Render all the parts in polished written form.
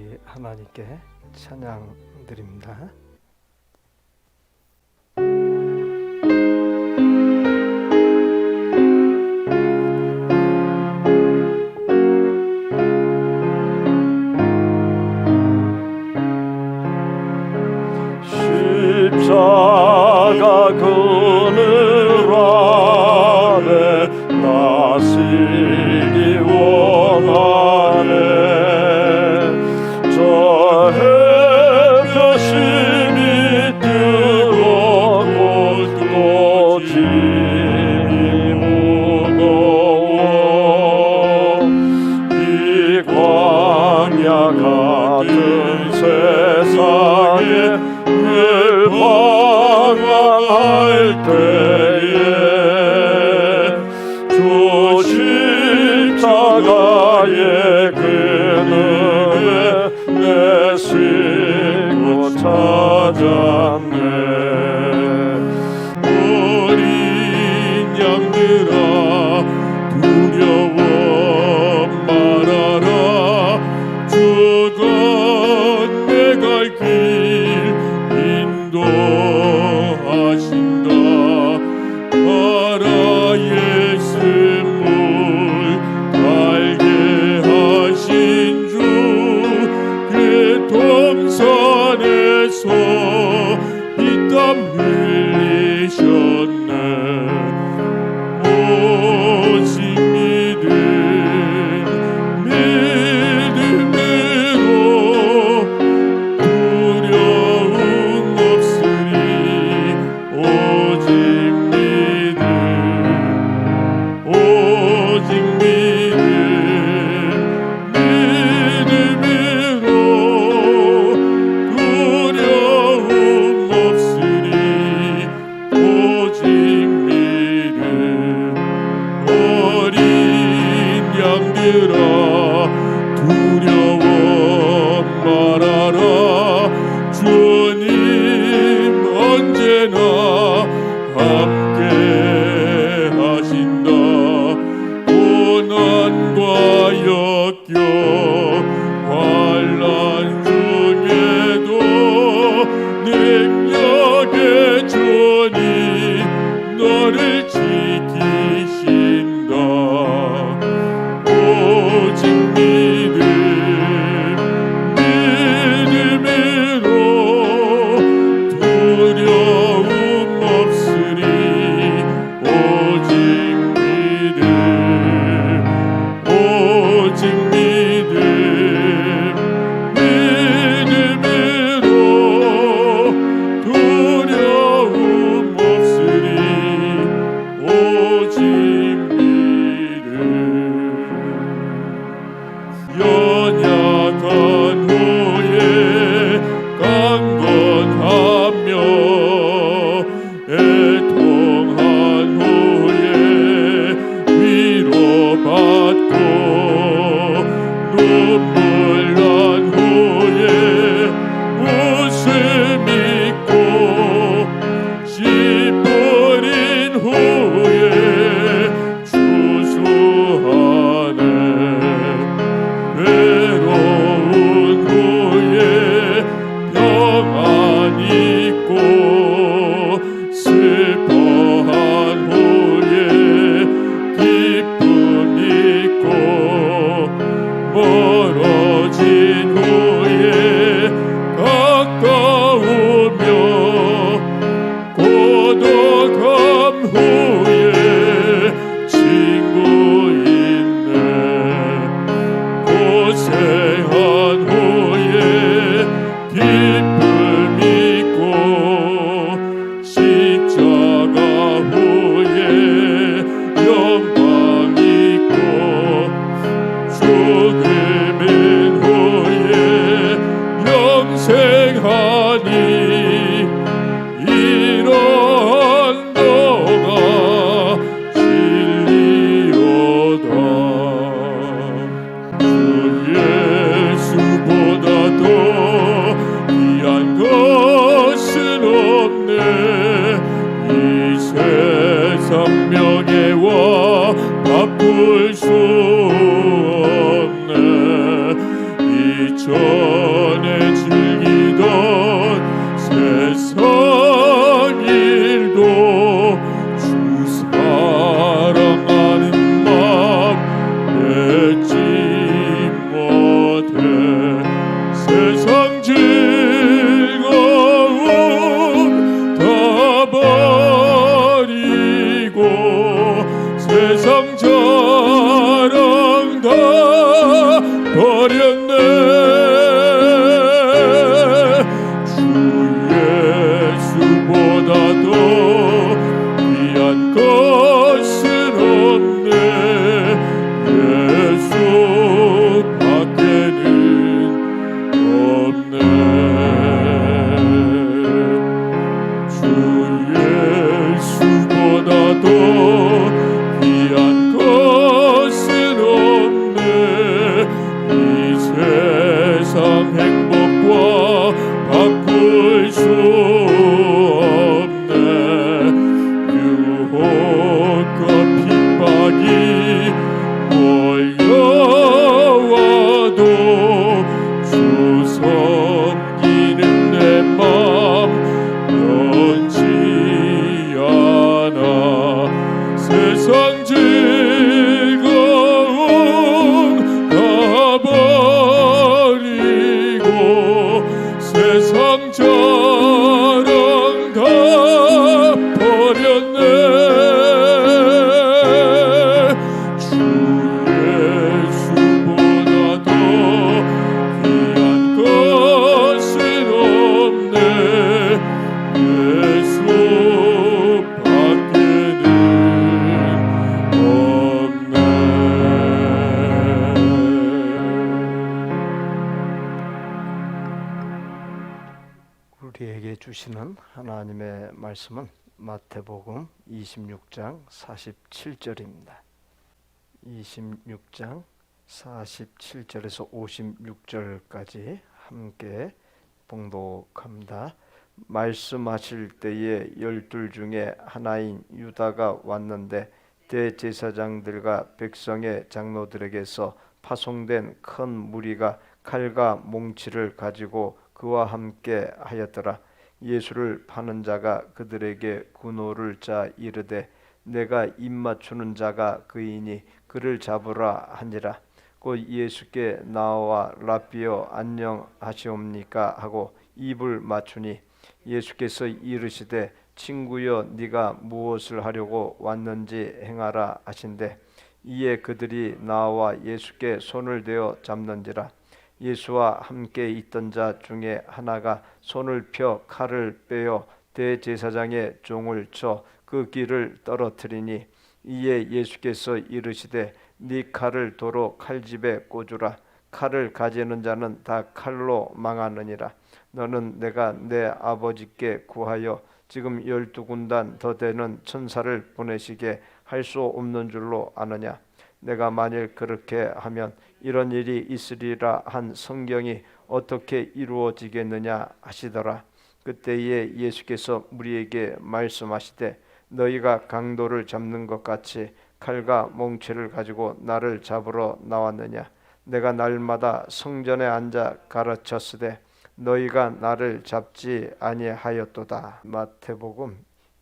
우리 하나님께 찬양 드립니다. 십자가 그늘 아래 나서기 원하네. 저 햇볕이 밑으로 또 짐이 무거워. 이 광야 같은 세상에 늘 방황할 때에 주 십자가의 그늘에 내 쉬고 찾았네. 어린 양들아 두려워 말아라. 주가 내 갈 길 인도하신다. 바다의 샘물 달게 하신 주 그 동산에서 피땀 흘리셨네. 오직 믿음으로 두려움 없으리. 오직 믿음으로 두려움 없으리. 오직 믿음. 어린 양들아 두려워 말아라. 주님 언제나 함께 하신다. 고난과 역경 환난 중에도 능력의 주님 너를 지키신다. 오직 믿음으로 두려움 없으리. 오직 믿음으로 두려움 없으리. 오직 믿음. 연약한 후에 강건하며 애통한 후에 위로받고 눈물 난 후에 웃음 있고 씨 뿌린 후에 추수하네. 외로운 후에 평안 있고 슬퍼한 후에 기쁨 있고 멀어진 후에 가까우며 고독함 후에 친구 있네. 고생한 후에 기쁨 있고 십자가 후에 영광 있고 죽음은 후에 영생하니. 이런 너가 진리로다. 주 예수보다 더 귀한 것은 없네. 이 세상 명예와 바꿀 수 없네. 이 전에 즐기던 세상 일도 주 사랑하는 마음 맺지 못해 세상 즐거움 다 버리고 세상 자랑 다 버렸네. 주 예수보다도 귀한 것은 없네. 예수 밖에는 없네. 주 예수보다도 귀한 것은 없네. 이 세상 행복과 바꿀 수 없네. 유혹과 핍박이 몰려와도 주 섬기는 내 마음 변치 않아. 세상 즐거움 다 버리고 세상 자랑 다 버렸네. 주 예수보다도 귀한 것은 없네. 예수 밖에는 없네. 우리에게 주시는 하나님의 말씀은 마태복음 26장 47절입니다. 26장 47절에서 56절까지 함께 봉독합니다. 말씀하실 때에 12 중에 하나인 유다가 왔는데 대제사장들과 백성의 장로들에게서 파송된 큰 무리가 칼과 몽치를 가지고 그와 함께 하였더라. 예수를 파는 자가 그들에게 군호를 짜 이르되 내가 입맞추는 자가 그이니 그를 잡으라 하니라. 곧 예수께 나와 랍비여 안녕하시옵니까 하고 입을 맞추니 예수께서 이르시되 친구여 네가 무엇을 하려고 왔는지 행하라 하신대 이에 그들이 나와 예수께 손을 대어 잡는지라. 예수와 함께 있던 자 중에 하나가 손을 펴 칼을 빼어 대제사장의 종을 쳐 그 귀를 떨어뜨리니 이에 예수께서 이르시되 네 칼을 도로 칼집에 꽂으라. 칼을 가지는 자는 다 칼로 망하느니라. 너는 내가 내 아버지께 구하여 지금 12군단 더 되는 천사를 보내시게 할 수 없는 줄로 아느냐. 내가 만일 그렇게 하면 이런 일이 있으리라 한 성경이 어떻게 이루어지겠느냐 하시더라. 그때에 예수께서 무리에게 말씀하시되 너희가 강도를 잡는 것 같이 칼과 몽치를 가지고 나를 잡으러 나왔느냐. 내가 날마다 성전에 앉아 가르쳤으되 너희가 나를 잡지 아니하였도다. 마태복음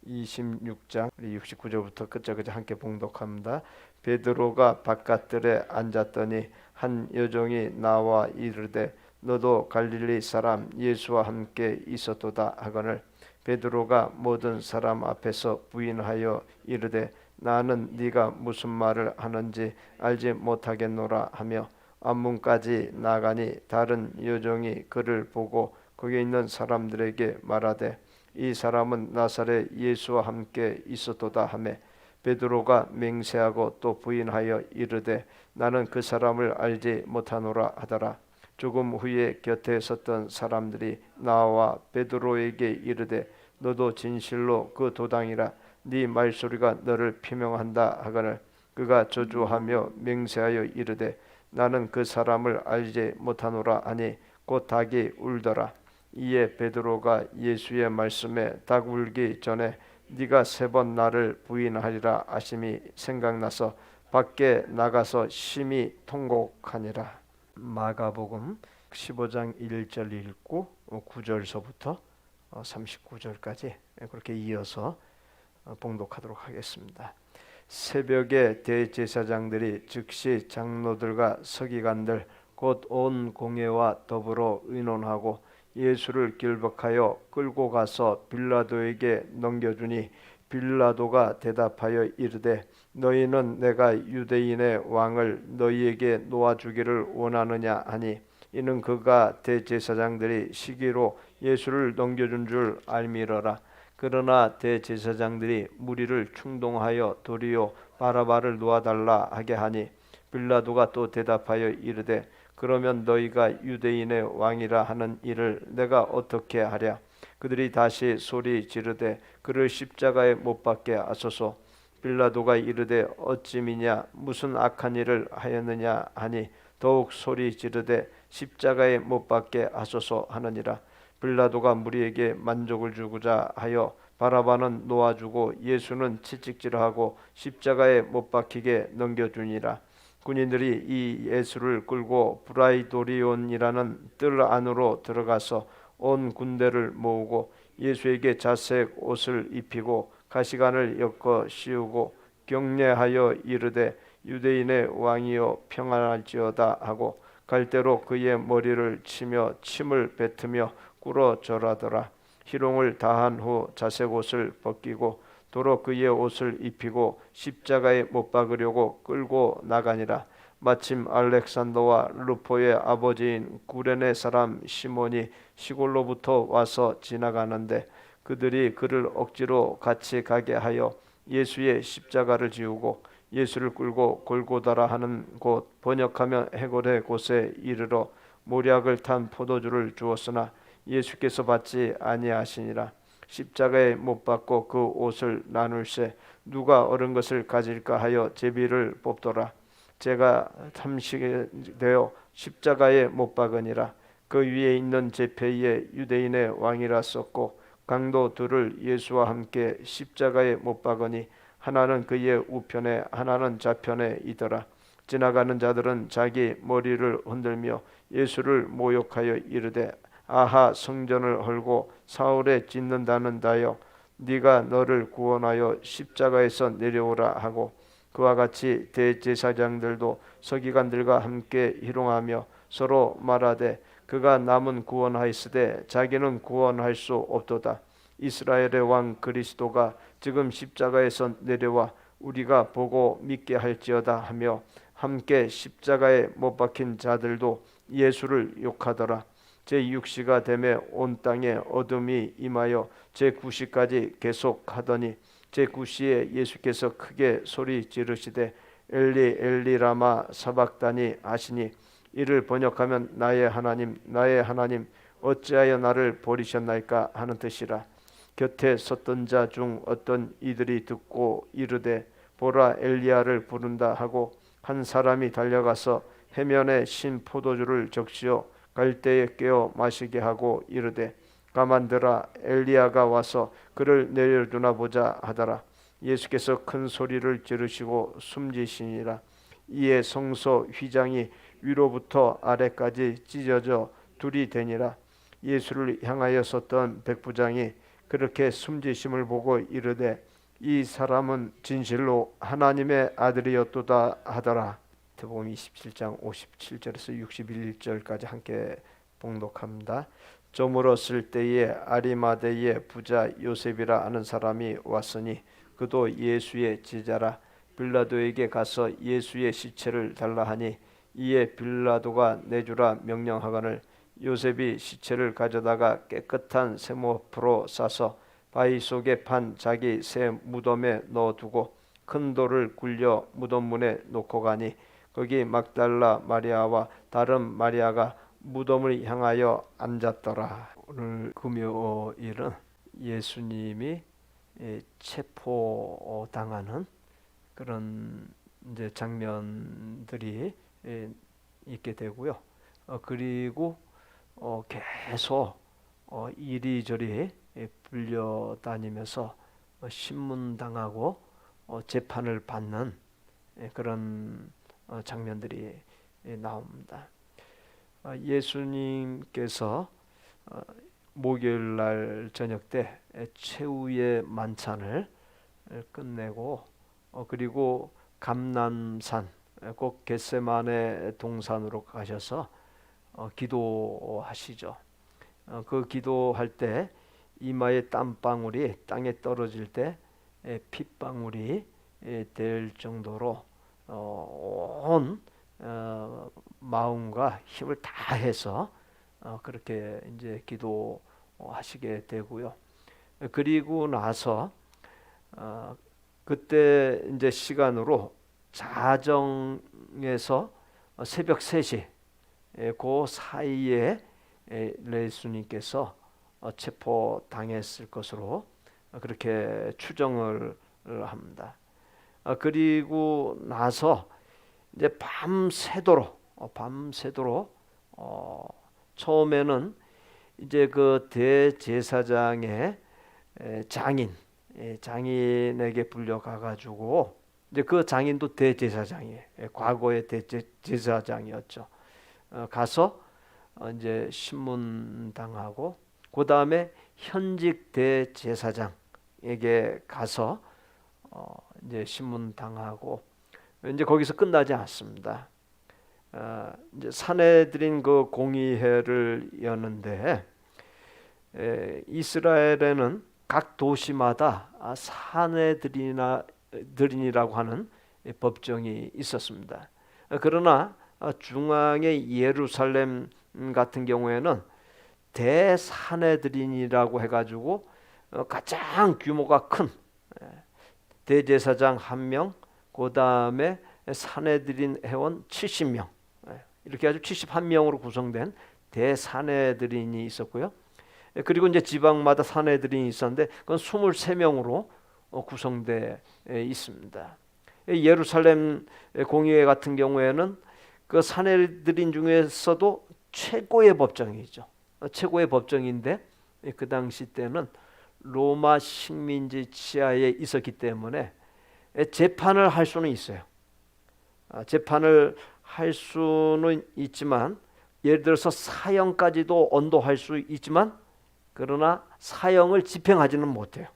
26장 69절부터 끝까지 함께 봉독합니다. 베드로가 바깥들에 앉았더니 한 여종이 나와 이르되 너도 갈릴리 사람 예수와 함께 있었도다 하거늘 베드로가 모든 사람 앞에서 부인하여 이르되 나는 네가 무슨 말을 하는지 알지 못하겠노라 하며 앞문까지 나가니 다른 여종이 그를 보고 거기 있는 사람들에게 말하되 이 사람은 나사렛 예수와 함께 있었도다 하며 베드로가 맹세하고 또 부인하여 이르되 나는 그 사람을 알지 못하노라 하더라. 조금 후에 곁에 섰던 사람들이 나와 베드로에게 이르되 너도 진실로 그 도당이라 네 말소리가 너를 피명한다 하거늘 그가 저주하며 맹세하여 이르되 나는 그 사람을 알지 못하노라 하니 곧 닭이 울더라. 이에 베드로가 예수의 말씀에 닭 울기 전에 네가 3번 나를 부인하리라 하심이 생각나서 밖에 나가서 심히 통곡하니라. 마가복음 15장 1절 읽고 9절서부터 39절까지 그렇게 이어서 봉독하도록 하겠습니다. 새벽에 대제사장들이 즉시 장로들과 서기관들 곧 온 공회와 더불어 의논하고 예수를 길벅하여 끌고 가서 빌라도에게 넘겨주니 빌라도가 대답하여 이르되 너희는 내가 유대인의 왕을 너희에게 놓아주기를 원하느냐 하니 이는 그가 대제사장들이 시기로 예수를 넘겨준 줄 알미러라. 그러나 대제사장들이 무리를 충동하여 도리어 바라바를 놓아달라 하게 하니 빌라도가 또 대답하여 이르되 그러면 너희가 유대인의 왕이라 하는 일을 내가 어떻게 하랴. 그들이 다시 소리 지르되 그를 십자가에 못 박게 하소서. 빌라도가 이르되 어찌미냐 무슨 악한 일을 하였느냐 하니 더욱 소리 지르되 십자가에 못 박게 하소서 하느니라. 빌라도가 무리에게 만족을 주고자 하여 바라바는 놓아주고 예수는 채찍질하고 십자가에 못 박히게 넘겨주니라. 군인들이 이 예수를 끌고 브라이도리온이라는 뜰 안으로 들어가서 온 군대를 모으고 예수에게 자색 옷을 입히고 가시관을 엮어 씌우고 경례하여 이르되 유대인의 왕이여 평안할지어다 하고 갈대로 그의 머리를 치며 침을 뱉으며 꿇어 절하더라. 희롱을 다한 후 자색 옷을 벗기고 도로 그의 옷을 입히고 십자가에 못 박으려고 끌고 나가니라. 마침 알렉산더와 루포의 아버지인 구레네 사람 시몬이 시골로부터 와서 지나가는데 그들이 그를 억지로 같이 가게 하여 예수의 십자가를 지우고 예수를 끌고 골고다라 하는 곳 번역하면 해골의 곳에 이르러 모략을 탄 포도주를 주었으나 예수께서 받지 아니하시니라. 십자가에 못 박고 그 옷을 나눌세 누가 얻은 것을 가질까 하여 제비를 뽑더라. 제가 탐식되어 십자가에 못 박으니라. 그 위에 있는 제패에 유대인의 왕이라 썼고 강도 둘을 예수와 함께 십자가에 못 박으니 하나는 그의 우편에 하나는 좌편에 있더라. 지나가는 자들은 자기 머리를 흔들며 예수를 모욕하여 이르되 아하 성전을 헐고 사울에 짓는다는 다여 네가 너를 구원하여 십자가에서 내려오라 하고 그와 같이 대제사장들도 서기관들과 함께 희롱하며 서로 말하되 그가 남은 구원하였으되 자기는 구원할 수 없도다. 이스라엘의 왕 그리스도가 지금 십자가에서 내려와 우리가 보고 믿게 할지어다 하며 함께 십자가에 못 박힌 자들도 예수를 욕하더라. 제6시가 되매 온 땅에 어둠이 임하여 제9시까지 계속하더니 제9시에 예수께서 크게 소리 지르시되 엘리 엘리 라마 사박다니 하시니 이를 번역하면 나의 하나님 어찌하여 나를 버리셨나이까 하는 뜻이라. 곁에 섰던 자 중 어떤 이들이 듣고 이르되 보라 엘리야를 부른다 하고 한 사람이 달려가서 해면에 신 포도주를 적시어 갈대에 깨어 마시게 하고 이르되 가만들아 엘리야가 와서 그를 내려주나 보자 하더라. 예수께서 큰 소리를 지르시고 숨지시니라. 이에 성소 휘장이 위로부터 아래까지 찢어져 둘이 되니라. 예수를 향하여 섰던 백부장이 그렇게 숨지심을 보고 이르되 이 사람은 진실로 하나님의 아들이었도다 하더라. 마태복음 27장 57절에서 61절까지 함께 봉독합니다. 저물었을 때에 아리마대의 부자 요셉이라 하는 사람이 왔으니 그도 예수의 제자라. 빌라도에게 가서 예수의 시체를 달라 하니 이에 빌라도가 내주라 명령하거늘 요셉이 시체를 가져다가 깨끗한 쇠모프로 싸서 바위 속에 판 자기 새 무덤에 넣어두고 큰 돌을 굴려 무덤 문에 놓고 가니 거기 막달라 마리아와 다른 마리아가 무덤을 향하여 앉았더라. 오늘 금요일은 예수님이 체포당하는 그런 이제 장면들이 있게 되고요. 그리고 계속 이리저리 불려다니면서 신문당하고 재판을 받는 그런 장면들이 나옵니다. 예수님께서 목요일 날 저녁 때 최후의 만찬을 끝내고 그리고 감람산 곧 겟세마네 동산으로 가셔서 기도하시죠. 그 기도할 때 이마에 땀방울이 땅에 떨어질 때 핏방울이 될 정도로 온 마음과 힘을 다해서 그렇게 이제 기도하시게 되고요. 그리고 나서 그때 이제 시간으로 자정에서 새벽 3시 그 사이에 예수님께서 체포당했을 것으로 그렇게 추정을 합니다. 그리고 나서 이제 밤새도록 처음에는 이제 그 대제사장의 장인에게 불려가 가지고 이제 그 장인도 대제사장이에요. 과거의 대제사장이었죠. 가서 이제 신문당하고 그 다음에 현직 대제사장에게 가서 이제 신문당하고 이제 거기서 끝나지 않습니다. 이제 산헤드린 그 공의회를 여는데 이스라엘에는 각 도시마다 산헤드린이라고 하는 법정이 있었습니다. 그러나 중앙의 예루살렘 같은 경우에는 대산헤드린이라고 해가지고 가장 규모가 큰 대제사장 1명, 그 다음에 산헤드린 회원 70명, 이렇게 아주 71명으로 구성된 대산헤드린이 있었고요. 그리고 이제 지방마다 산헤드린이 있었는데 그건 23명으로 구성되어 있습니다. 예루살렘 공의회 같은 경우에는 그 산헤드린 중에서도 최고의 법정이죠. 최고의 법정인데 그 당시 때는 로마 식민지 치하에 있었기 때문에 재판을 할 수는 있어요. 재판을 할 수는 있지만 예를 들어서 사형까지도 언도할 수 있지만 그러나 사형을 집행하지는 못해요.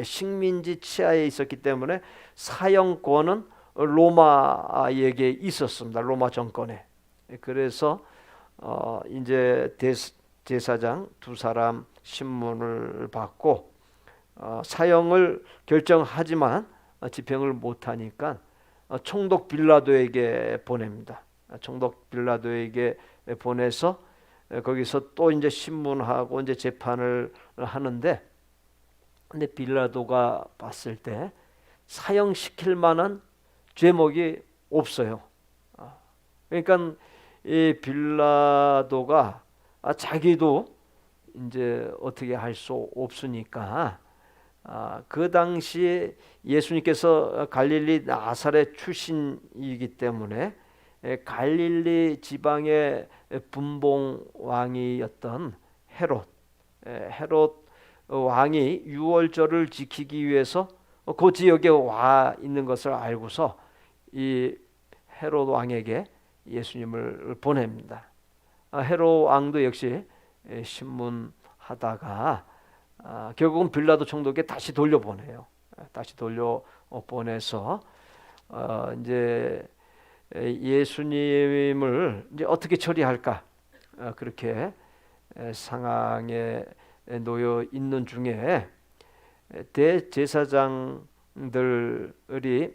식민지 치하에 있었기 때문에 사형권은 로마에게 있었습니다. 로마 정권에. 그래서 이제 대제사장 두 사람 신문을 받고 사형을 결정하지만 집행을 못하니까 총독 빌라도에게 보냅니다. 총독 빌라도에게 보내서 거기서 또 이제 신문하고 이제 재판을 하는데, 근데 빌라도가 봤을 때 사형시킬 만한 죄목이 없어요. 그러니까 이 빌라도가 자기도 이제 어떻게 할 수 없으니까 그 당시 예수님께서 갈릴리 나사렛 출신이기 때문에 갈릴리 지방의 분봉 왕이었던 헤롯 왕이 유월절을 지키기 위해서 그 지역에 와 있는 것을 알고서 이 헤롯 왕에게 예수님을 보냅니다. 헤롯 왕도 역시 신문하다가 결국은 빌라도 총독에게 다시 돌려보내요. 다시 돌려보내서 이제 예수님을 이제 어떻게 처리할까 그렇게 상황에 놓여 있는 중에 대제사장들이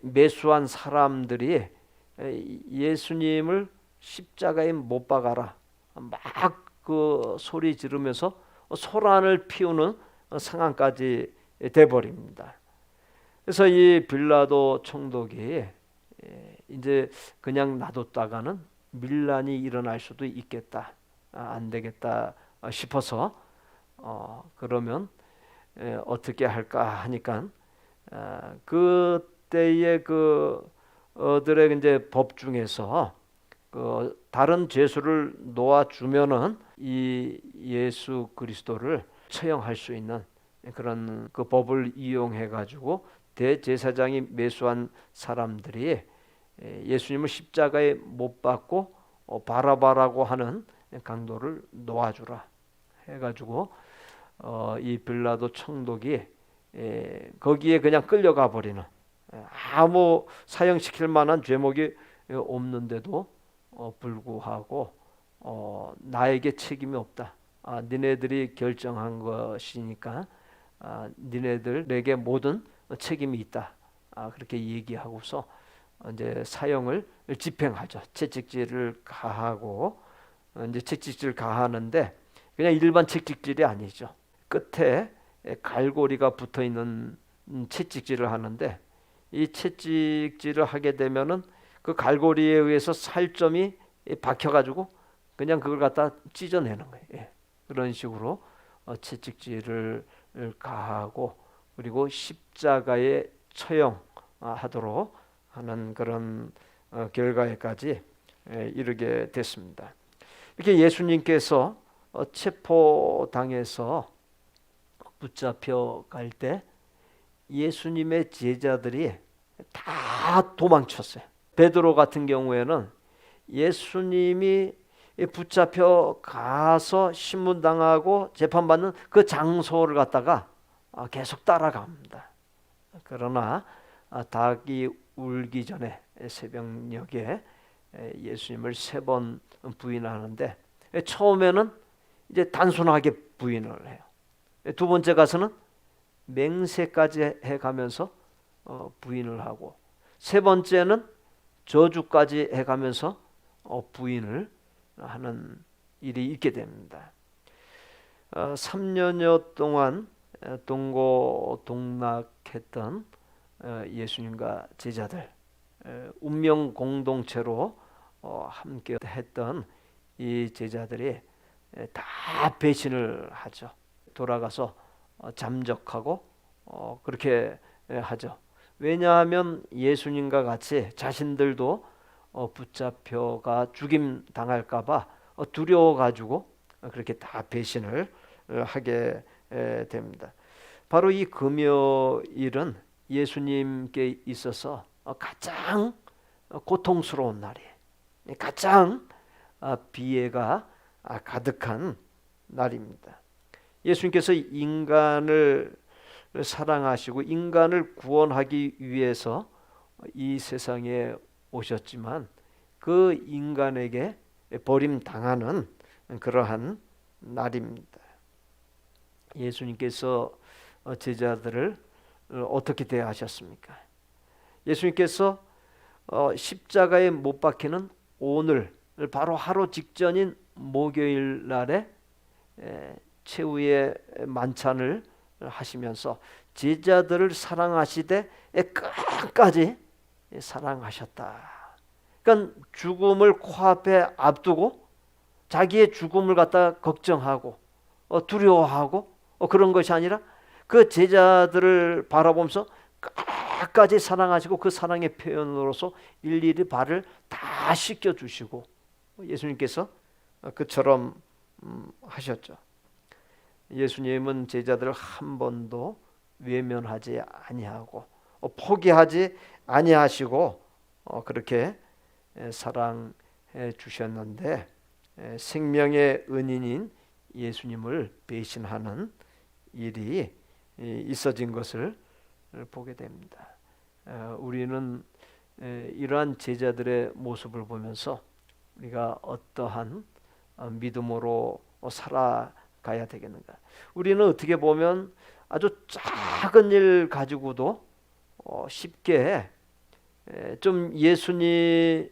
매수한 사람들이 예수님을 십자가에 못 박아라 막 그 소리 지르면서 소란을 피우는 상황까지 돼버립니다. 그래서 이 빌라도 총독이 이제 그냥 놔뒀다가는 밀란이 일어날 수도 있겠다, 안 되겠다 싶어서 그러면 어떻게 할까 하니까 그때의 그들의 이제 법 중에서 그 다른 죄수를 놓아주면은 이 예수 그리스도를 처형할 수 있는 그런 그 법을 이용해 가지고 대제사장이 매수한 사람들이 예수님을 십자가에 못 박고 바라바라고 하는 강도를 놓아주라 해가지고 이 빌라도 총독이 거기에 그냥 끌려가 버리는, 아무 사형시킬 만한 죄목이 없는데도 불구하고 나에게 책임이 없다. 니네들이 결정한 것이니까 니네들에게 모든 책임이 있다. 그렇게 얘기하고서 이제 사형을 집행하죠. 채찍질을 가하고, 이제 채찍질 가하는데 그냥 일반 채찍질이 아니죠. 끝에 갈고리가 붙어 있는 채찍질을 하는데, 이 채찍질을 하게 되면은 그 갈고리에 의해서 살점이 박혀가지고 그냥 그걸 갖다 찢어내는 거예요. 그런 식으로 채찍질을 가하고, 그리고 십자가에 처형하도록 하는 그런 결과에까지 이르게 됐습니다. 이렇게 예수님께서 체포당해서 붙잡혀 갈 때 예수님의 제자들이 다 도망쳤어요. 베드로 같은 경우에는 예수님이 붙잡혀 가서 신문당하고 재판받는 그 장소를 갖다가 계속 따라갑니다. 그러나 닭이 울기 전에 새벽녘에 예수님을 3번 부인하는데, 처음에는 이제 단순하게 부인을 해요. 두 번째 가서는 맹세까지 해가면서 부인을 하고, 세 번째는 저주까지 해가면서 부인을 하는 일이 있게 됩니다. 3년여 동안 동고동락했던 예수님과 제자들, 운명 공동체로 함께 했던 이 제자들이 다 배신을 하죠. 돌아가서 잠적하고 그렇게 하죠. 왜냐하면 예수님과 같이 자신들도 붙잡혀가 죽임 당할까봐 두려워가지고 그렇게 다 배신을 하게 됩니다. 바로 이 금요일은 예수님께 있어서 가장 고통스러운 날이에요. 가장 비애가 가득한 날입니다. 예수님께서 인간을 사랑하시고 인간을 구원하기 위해서 이 세상에 오셨지만, 그 인간에게 버림당하는 그러한 날입니다. 예수님께서 제자들을 어떻게 대하셨습니까? 예수님께서 십자가에 못 박히는 오늘, 바로 하루 직전인 목요일 날에 최후의 만찬을 하시면서 제자들을 사랑하시되 끝까지 사랑하셨다. 그러니까 죽음을 코앞에 앞두고 자기의 죽음을 갖다 걱정하고 두려워하고 그런 것이 아니라 그 제자들을 바라보면서 끝까지 사랑하시고, 그 사랑의 표현으로서 일일이 발을 다 씻겨주시고, 예수님께서 그처럼 하셨죠. 예수님은 제자들을 한 번도 외면하지 아니하고 포기하지 아니하시고 그렇게 사랑해 주셨는데, 생명의 은인인 예수님을 배신하는 일이 있어진 것을 보게 됩니다. 우리는 이러한 제자들의 모습을 보면서 우리가 어떠한 믿음으로 살아가야 되겠는가? 우리는 어떻게 보면 아주 작은 일 가지고도 쉽게 좀 예수님을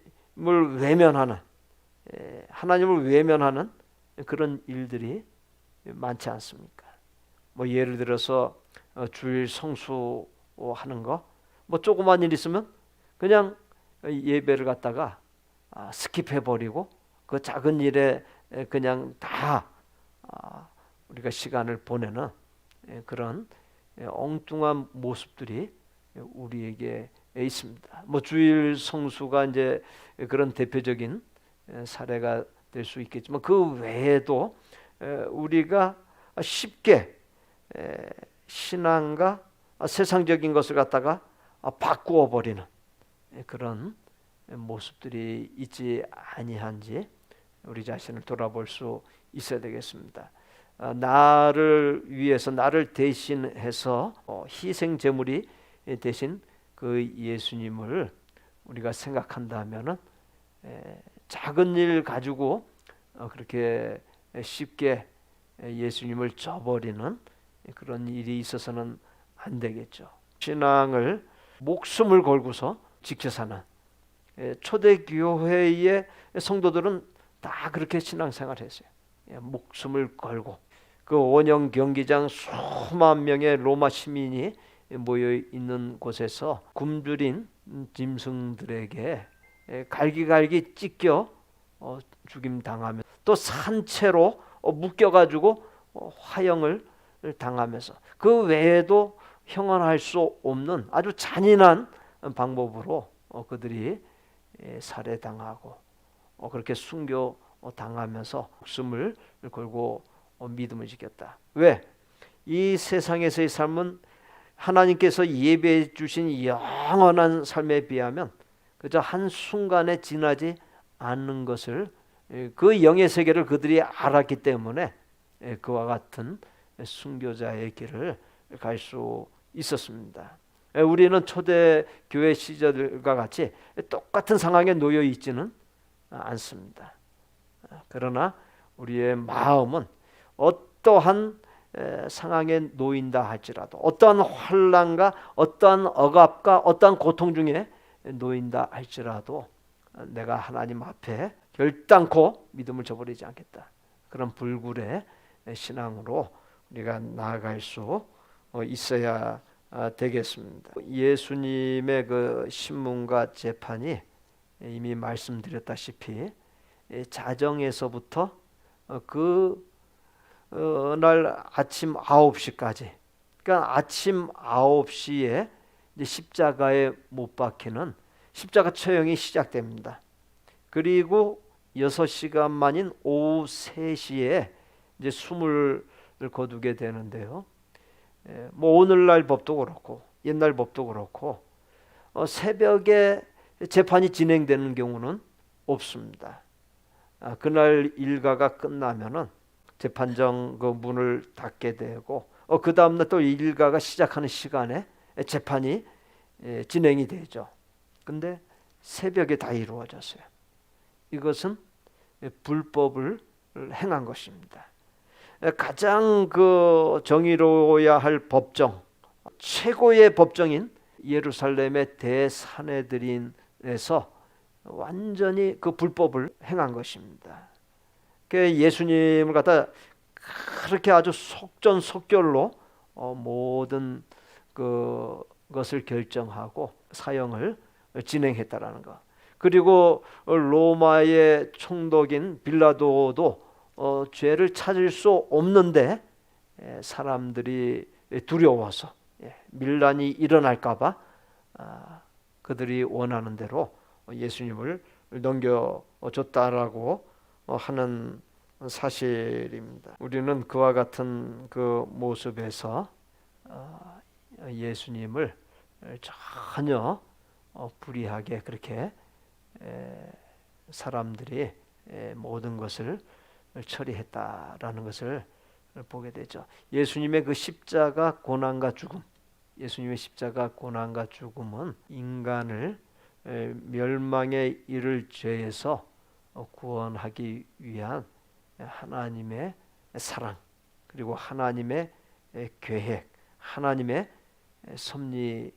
외면하는, 하나님을 외면하는 그런 일들이 많지 않습니까? 뭐 예를 들어서 주일 성수하는 거, 뭐 조그만 일 있으면 그냥 예배를 갖다가 스킵해 버리고 그 작은 일에 그냥 다 우리가 시간을 보내는 그런 엉뚱한 모습들이 우리에게 있습니다. 뭐 주일 성수가 이제 그런 대표적인 사례가 될 수 있겠지만, 그 외에도 우리가 쉽게 신앙과 세상적인 것을 갖다가 바꾸어 버리는 그런 모습들이 있지 아니한지 우리 자신을 돌아볼 수 있어야 되겠습니다. 나를 위해서 나를 대신해서 희생 제물이 대신 그 예수님을 우리가 생각한다면은 작은 일 가지고 그렇게 쉽게 예수님을 저버리는 그런 일이 있어서는 안 되겠죠. 신앙을 목숨을 걸고서 지켜 사는 초대교회의 성도들은 다 그렇게 신앙생활을 했어요. 목숨을 걸고 그 원형 경기장 수만 명의 로마 시민이 모여 있는 곳에서 굶주린 짐승들에게 갈기갈기 찢겨 죽임 당하며 또 산채로 묶여가지고 화형을 당하면서 그 외에도 형언할 수 없는 아주 잔인한 방법으로 그들이 살해당하고 그렇게 순교 당하면서 목숨을 걸고 믿음을 지켰다. 왜? 이 세상에서의 삶은 하나님께서 예배해 주신 영원한 삶에 비하면 그저 한순간에 지나지 않는 것을 그 영의 세계를 그들이 알았기 때문에 그와 같은 순교자의 길을 갈 수 있었습니다. 우리는 초대교회 시절과 같이 똑같은 상황에 놓여 있지는 않습니다. 그러나 우리의 마음은 어떠한 상황에 놓인다 할지라도 어떠한 환난과 어떠한 억압과 어떠한 고통 중에 놓인다 할지라도 내가 하나님 앞에 결단코 믿음을 저버리지 않겠다. 그런 불굴의 신앙으로 우리가 나아갈 수 있어야 되겠습니다. 예수님의 그 신문과 재판이 이미 말씀드렸다시피 자정에서부터 날 아침 9시까지, 그러니까 아침 9시에 이제 십자가에 못 박히는 십자가 처형이 시작됩니다. 그리고 6시간 만인 오후 3시에 이제 숨을 거두게 되는데요. 뭐 오늘날 법도 그렇고 옛날 법도 그렇고 새벽에 재판이 진행되는 경우는 없습니다. 그날 일가가 끝나면은 재판정 그 문을 닫게 되고 그 다음날 또 일가가 시작하는 시간에 재판이 진행이 되죠. 근데 새벽에 다 이루어졌어요. 이것은 불법을 행한 것입니다. 가장 그 정의로워야 할 법정, 최고의 법정인 예루살렘의 대산헤드린에서 완전히 그 불법을 행한 것입니다. 예수님을 갖다 그렇게 아주 속전속결로 모든 그것을 결정하고 사형을 진행했다라는 것. 그리고 로마의 총독인 빌라도도 죄를 찾을 수 없는데 사람들이 두려워서 밀란이 일어날까봐 그들이 원하는 대로 예수님을 넘겨줬다라고 하는 사실입니다. 우리는 그와 같은 그 모습에서 예수님을 전혀 불의하게 그렇게 사람들이 모든 것을 처리했다라는 것을 보게 되죠. 예수님의 그 십자가 고난과 죽음, 예수님의 십자가 고난과 죽음은 인간을 멸망에 이를 죄에서 구원하기 위한 하나님의 사랑, 그리고 하나님의 계획, 하나님의 섭리인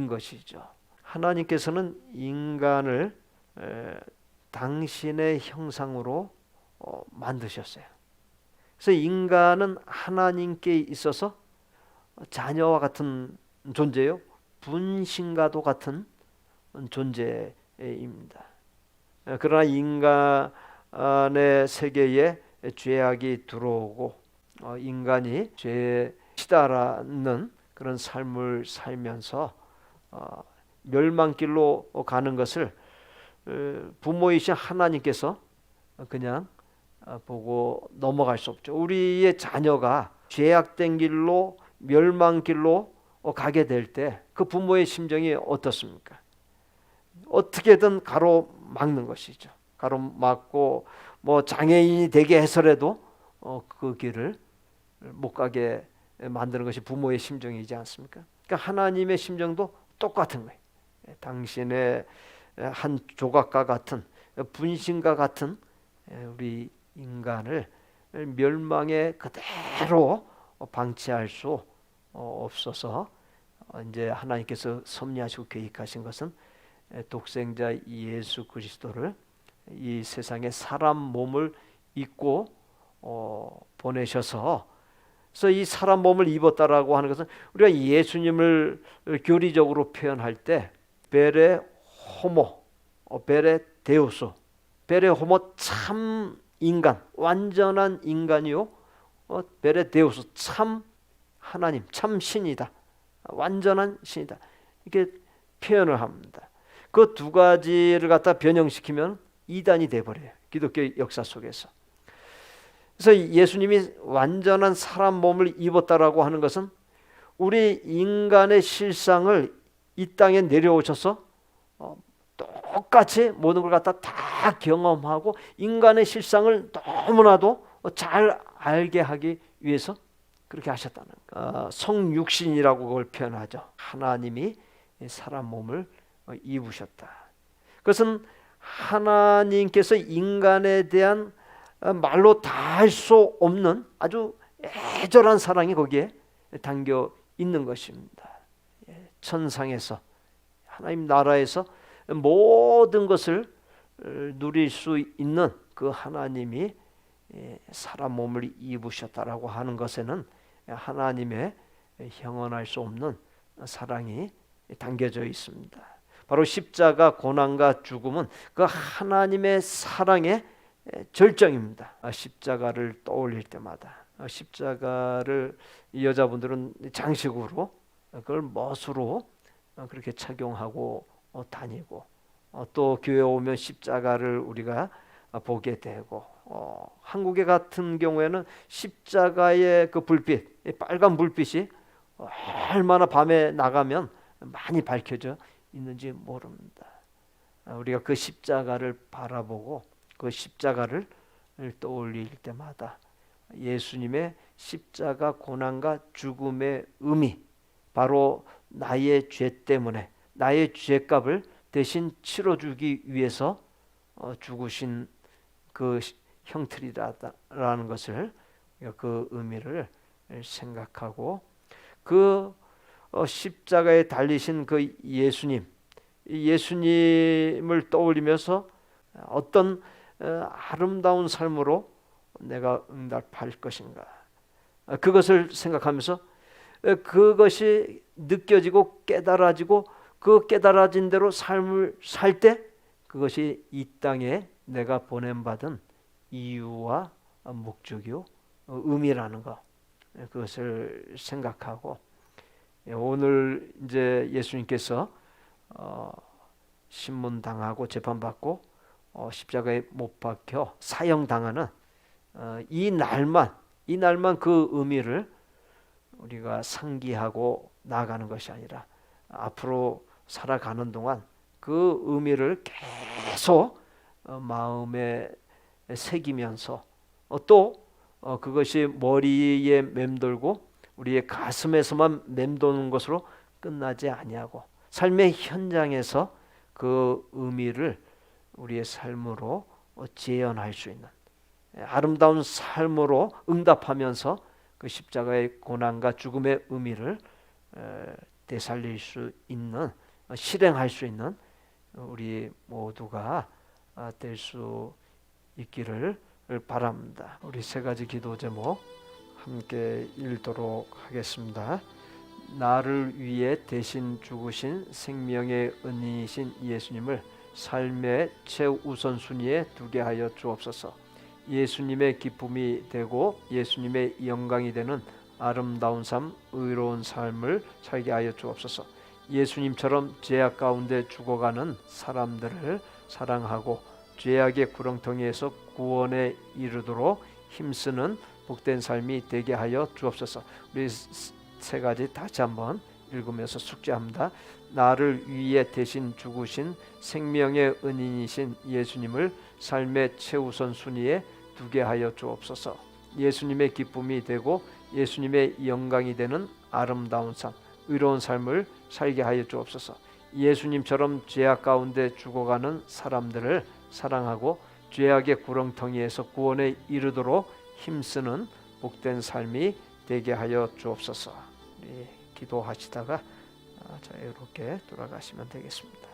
것이죠. 하나님께서는 인간을 당신의 형상으로 만드셨어요. 그래서 인간은 하나님께 있어서 자녀와 같은 존재요, 분신과도 같은 존재입니다. 그러나 인간의 세계에 죄악이 들어오고 인간이 죄에 치달아는 그런 삶을 살면서 멸망길로 가는 것을 부모이신 하나님께서 그냥 보고 넘어갈 수 없죠. 우리의 자녀가 죄악된 길로 멸망길로 가게 될 때 그 부모의 심정이 어떻습니까? 어떻게든 가로막는 것이죠. 가로막고 뭐 장애인이 되게 해서라도 그 길을 못 가게 만드는 것이 부모의 심정이지 않습니까? 그러니까 하나님의 심정도 똑같은 거예요. 당신의 한 조각과 같은 분신과 같은 우리 인간을 멸망에 그대로 방치할 수 없어서 이제 하나님께서 섭리하시고 계획하신 것은 독생자 예수 그리스도를 이 세상에 사람 몸을 입고 보내셔서, 그래서 이 사람 몸을 입었다라고 하는 것은 우리가 예수님을 교리적으로 표현할 때 베레 호모, 베레 데우스, 베레 호모 참 인간, 완전한 인간이요, 베레 데우스 참 하나님, 참 신이다, 완전한 신이다, 이렇게 표현을 합니다. 그 두 가지를 갖다 변형시키면 이단이 돼버려요, 기독교 역사 속에서. 그래서 예수님이 완전한 사람 몸을 입었다라고 하는 것은 우리 인간의 실상을 이 땅에 내려오셔서 똑같이 모든 걸 갖다 다 경험하고 인간의 실상을 너무나도 잘 알게 하기 위해서 그렇게 하셨다는 거예요. 성육신이라고 그걸 표현하죠. 하나님이 사람 몸을 입으셨다. 그것은 하나님께서 인간에 대한 말로 다 할 수 없는 아주 애절한 사랑이 거기에 담겨 있는 것입니다. 천상에서, 하나님 나라에서 모든 것을 누릴 수 있는 그 하나님이 사람 몸을 입으셨다라고 하는 것에는 하나님의 형언할 수 없는 사랑이 담겨져 있습니다. 바로 십자가 고난과 죽음은 그 하나님의 사랑의 절정입니다. 십자가를 떠올릴 때마다, 십자가를 이 여자분들은 장식으로, 그걸 멋으로 그렇게 착용하고 다니고, 또 교회 오면 십자가를 우리가 보게 되고, 한국에 같은 경우에는 십자가의 그 불빛, 빨간 불빛이 얼마나 밤에 나가면 많이 밝혀져 있는지 모릅니다. 우리가 그 십자가를 바라보고 그 십자가를 떠올릴 때마다 예수님의 십자가 고난과 죽음의 의미, 바로 나의 죄 때문에 나의 죄값을 대신 치러주기 위해서 죽으신 그 형틀이라는 것을, 그 의미를 생각하고, 그 십자가에 달리신 그 예수님을 떠올리면서 어떤 아름다운 삶으로 내가 응답할 것인가, 그것을 생각하면서 그것이 느껴지고 깨달아지고 그 깨달아진 대로 삶을 살 때 그것이 이 땅에 내가 보냄받은 이유와 목적이요 의미라는 것, 그것을 생각하고, 오늘 이제 예수님께서 신문당하고 재판받고 십자가에 못 박혀 사형당하는 이 날만 그 의미를 우리가 상기하고 나아가는 것이 아니라 앞으로 살아가는 동안 그 의미를 계속 마음에 새기면서, 또 그것이 머리에 맴돌고 우리의 가슴에서만 맴도는 것으로 끝나지 아니하고 삶의 현장에서 그 의미를 우리의 삶으로 재현할 수 있는 아름다운 삶으로 응답하면서 그 십자가의 고난과 죽음의 의미를 되살릴 수 있는, 실행할 수 있는 우리 모두가 될 수 있기를 바랍니다. 우리 세 가지 기도 제목 함께 읽도록 하겠습니다. 나를 위해 대신 죽으신 생명의 은이신 예수님을 삶의 최우선순위에 두게 하여 주옵소서. 예수님의 기쁨이 되고 예수님의 영광이 되는 아름다운 삶, 의로운 삶을 살게 하여 주옵소서. 예수님처럼 죄악 가운데 죽어가는 사람들을 사랑하고 죄악의 구렁텅이에서 구원에 이르도록 힘쓰는 복된 삶이 되게 하여 주옵소서. 우리 세 가지 다시 한번 읽으면서 숙제합니다. 나를 위해 대신 죽으신 생명의 은인이신 예수님을 삶의 최우선 순위에 두게 하여 주옵소서. 예수님의 기쁨이 되고 예수님의 영광이 되는 아름다운 삶, 의로운 삶을 살게 하여 주옵소서. 예수님처럼 죄악 가운데 죽어가는 사람들을 사랑하고 죄악의 구렁텅이에서 구원에 이르도록 힘쓰는 복된 삶이 되게 하여 주옵소서. 기도하시다가 자유롭게 돌아가시면 되겠습니다.